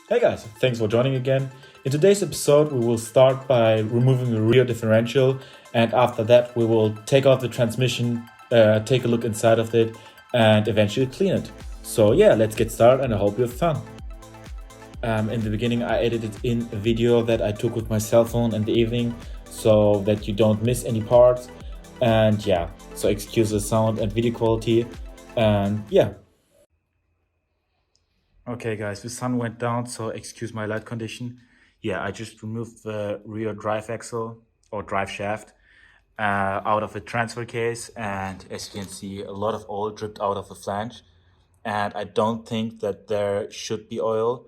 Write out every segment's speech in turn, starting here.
Hey guys, thanks for joining again. In today's episode, we will start by removing the rear differential, and after that, we will take out the transmission, take a look inside of it, and eventually clean it. So, yeah, let's get started, and I hope you have fun. In the beginning, I edited in a video that I took with my cell phone in the evening so that you don't miss any parts. And yeah, so excuse the sound and video quality. And yeah, okay, guys, the sun went down, so excuse my light condition. Yeah, I just removed the rear drive axle or drive shaft out of the transfer case, and as you can see, a lot of oil dripped out of the flange. And I don't think that there should be oil.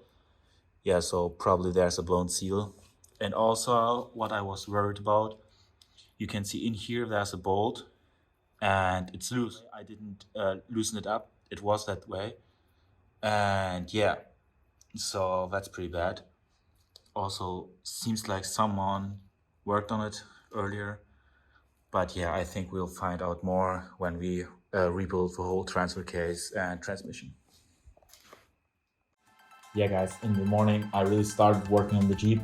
Yeah, so probably there's a blown seal. And also, what I was worried about, you can see in here there's a bolt, and it's loose. I didn't loosen it up. It was that way, and yeah, so that's pretty bad. Also seems like someone worked on it earlier, but yeah, I think we'll find out more when we rebuild the whole transfer case and transmission. Yeah guys, in the morning I really started working on the Jeep,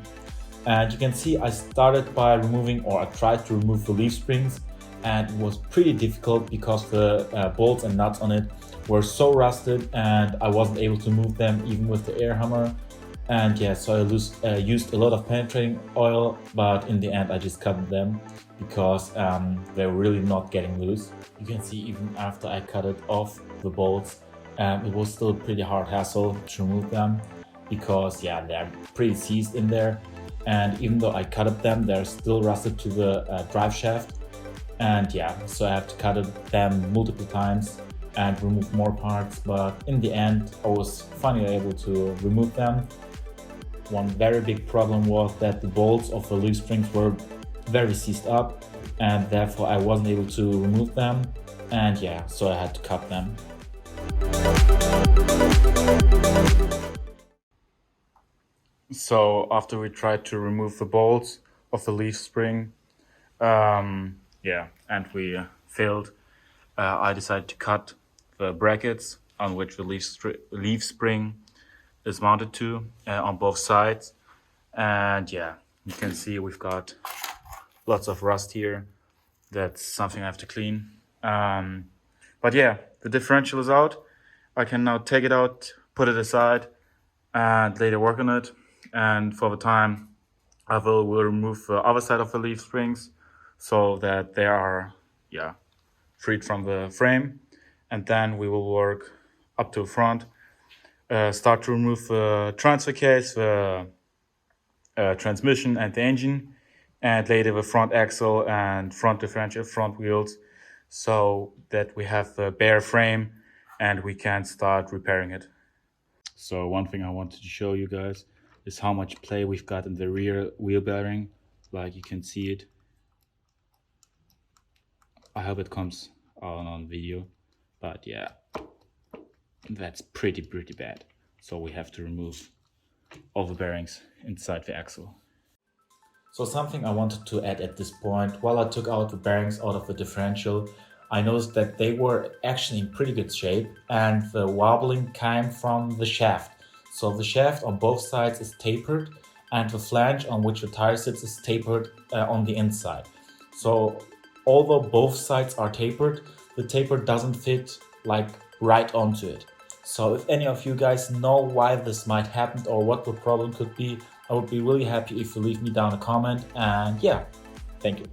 and you can see I started by removing, or I tried to remove, the leaf springs, and it was pretty difficult because the bolts and nuts on it were so rusted and I wasn't able to move them even with the air hammer. And yeah, so I used a lot of penetrating oil, but in the end I just cut them because they're really not getting loose. You can see even after I cut it off the bolts, it was still a pretty hard hassle to remove them because yeah, they're pretty seized in there. And even though I cut them, they're still rusted to the drive shaft. And yeah, so I have to them multiple times and remove more parts, but in the end I was finally able to remove them. One very big problem was that the bolts of the leaf springs were very seized up, and therefore I wasn't able to remove them, and yeah, so I had to cut them. So after we tried to remove the bolts of the leaf spring, yeah, and we failed, I decided to cut the brackets on which the leaf spring is mounted to on both sides. And yeah, you can see we've got lots of rust here. That's something I have to clean. But yeah, the differential is out. I can now take it out, put it aside, and later work on it. And for the time, I will remove the other side of the leaf springs so that they are, yeah, freed from the frame. And then we will work up to the front, start to remove the transfer case, the transmission and the engine, and later the front axle and front differential, front wheels, so that we have the bare frame and we can start repairing it. So one thing I wanted to show you guys is how much play we've got in the rear wheel bearing. Like you can see it. I hope it comes on video, but yeah, that's pretty bad. So we have to remove all the bearings inside the axle. So something I wanted to add at this point, while I took out the bearings out of the differential, I noticed that they were actually in pretty good shape, and the wobbling came from the shaft. So the shaft on both sides is tapered, and the flange on which the tire sits is tapered on the inside. So although both sides are tapered, the taper doesn't fit like right onto it. So if any of you guys know why this might happen or what the problem could be, I would be really happy if you leave me down a comment. And yeah, thank you.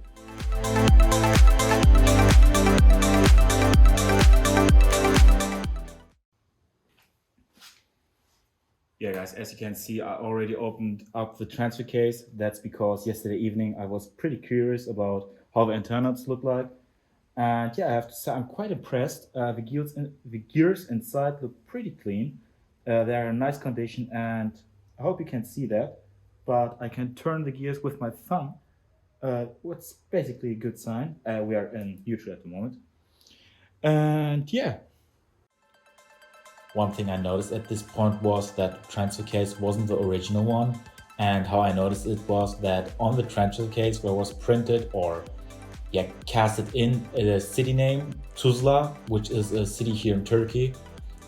Yeah guys, as you can see, I already opened up the transfer case. That's because yesterday evening I was pretty curious about how the internals look like. And yeah, I have to say I'm quite impressed. The gears inside look pretty clean. They're in nice condition, and I hope you can see that. But I can turn the gears with my thumb, what's basically a good sign. We are in neutral at the moment. And yeah. One thing I noticed at this point was that the transfer case wasn't the original one. And how I noticed it was that on the transfer case there was printed, or yeah, casted in a city name, Tuzla, which is a city here in Turkey.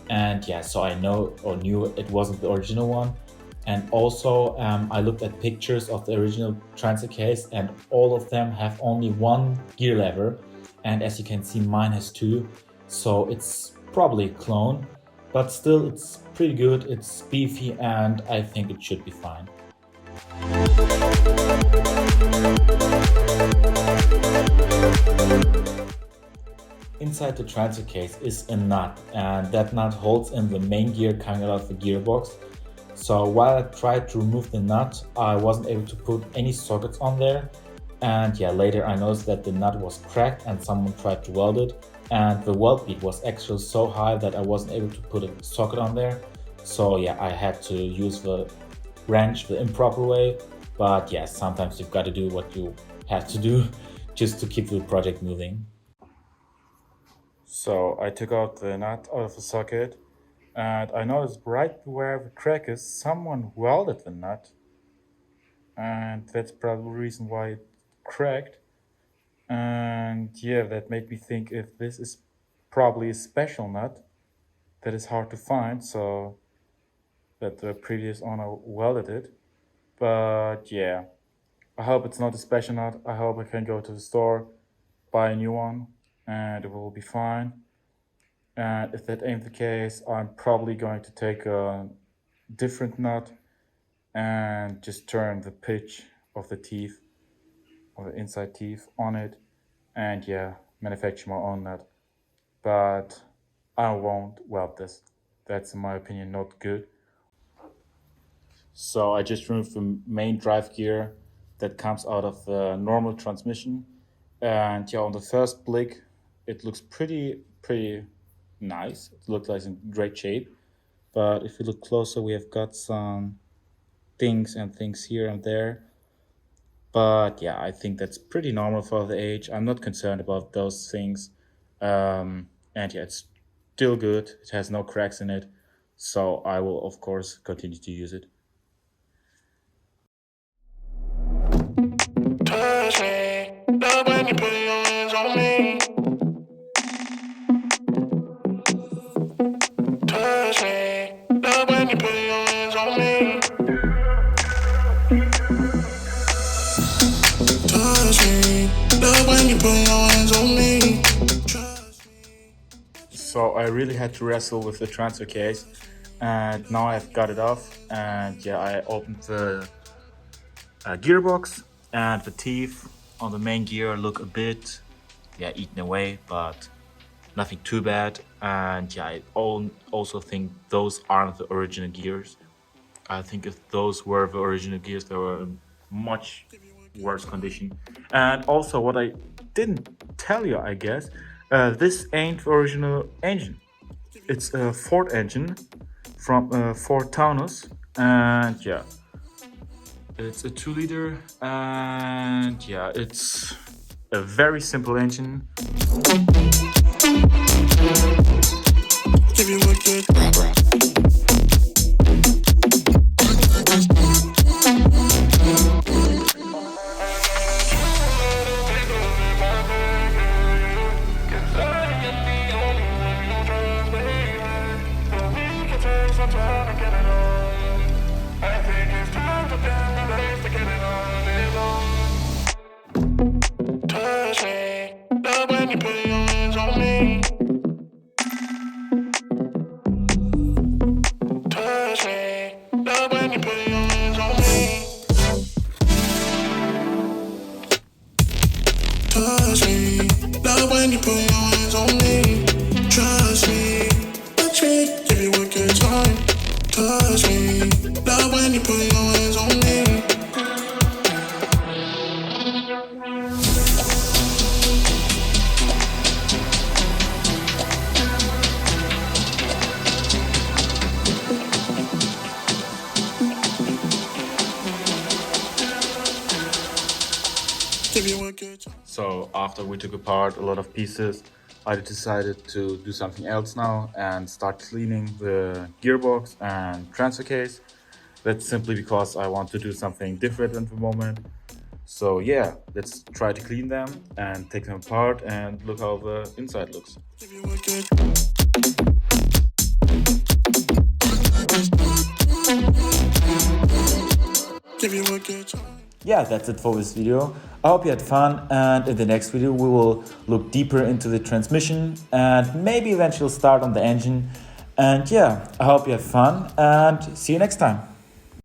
And yeah, so I know or knew it wasn't the original one. And also, I looked at pictures of the original transfer case, and all of them have only one gear lever. And as you can see, mine has two. So it's probably a clone, but still, it's pretty good. It's beefy, and I think it should be fine. Inside the transfer case is a nut, and that nut holds in the main gear coming out of the gearbox. So while I tried to remove the nut, I wasn't able to put any sockets on there. And yeah, later I noticed that the nut was cracked and someone tried to weld it. And the weld speed was actually so high that I wasn't able to put a socket on there. So yeah, I had to use the wrench the improper way. But yeah, sometimes you've got to do what you have to do just to keep the project moving. So I took out the nut out of the socket, and I noticed right where the crack is, someone welded the nut, and that's probably the reason why it cracked. And yeah, that made me think if this is probably a special nut that is hard to find, so that the previous owner welded it. But yeah, I hope it's not a special nut. I hope I can go to the store, buy a new one, and it will be fine. And if that ain't the case, I'm probably going to take a different nut and just turn the pitch of the teeth, of the inside teeth on it, and yeah, manufacture my own nut. But I won't weld this. That's, in my opinion, not good. So I just removed the main drive gear that comes out of the normal transmission. And yeah, on the first blick, it looks pretty nice. It looks like in great shape. But if you look closer, we have got some things here and there. But yeah, I think that's pretty normal for the age. I'm not concerned about those things. And yeah, it's still good. It has no cracks in it. So I will, of course, continue to use it. Touch me, love when you put your hands on me. Touch me, love when you put your hands on me. Touch me, love when you put your hands on me. So I really had to wrestle with the transfer case, and now I've got it off. And yeah, I opened the gearbox, and the teeth on the main gear look a bit, yeah, eaten away, but nothing too bad. And yeah, I also think those aren't the original gears. I think if those were the original gears, they were in much worse condition. And also, what I didn't tell you, I guess, this ain't the original engine. It's a Ford engine from Ford Taunus, and yeah, it's a 2 liter, and yeah, it's a very simple engine. Give you a good Touch me, love when you put your hands on me. Touch me, love when you put your hands on me. Touch me, love when you put your hands on me. Trust me, touch me, give you a good time. Touch me, love when you put your hands on me. Give you a good time. So after we took apart a lot of pieces, I decided to do something else now and start cleaning the gearbox and transfer case. That's simply because I want to do something different at the moment. So yeah, let's try to clean them and take them apart and look how the inside looks. Give you a good give you a good time. Yeah, that's it for this video. I hope you had fun, and in the next video we will look deeper into the transmission and maybe eventually start on the engine. And yeah, I hope you have fun and see you next time.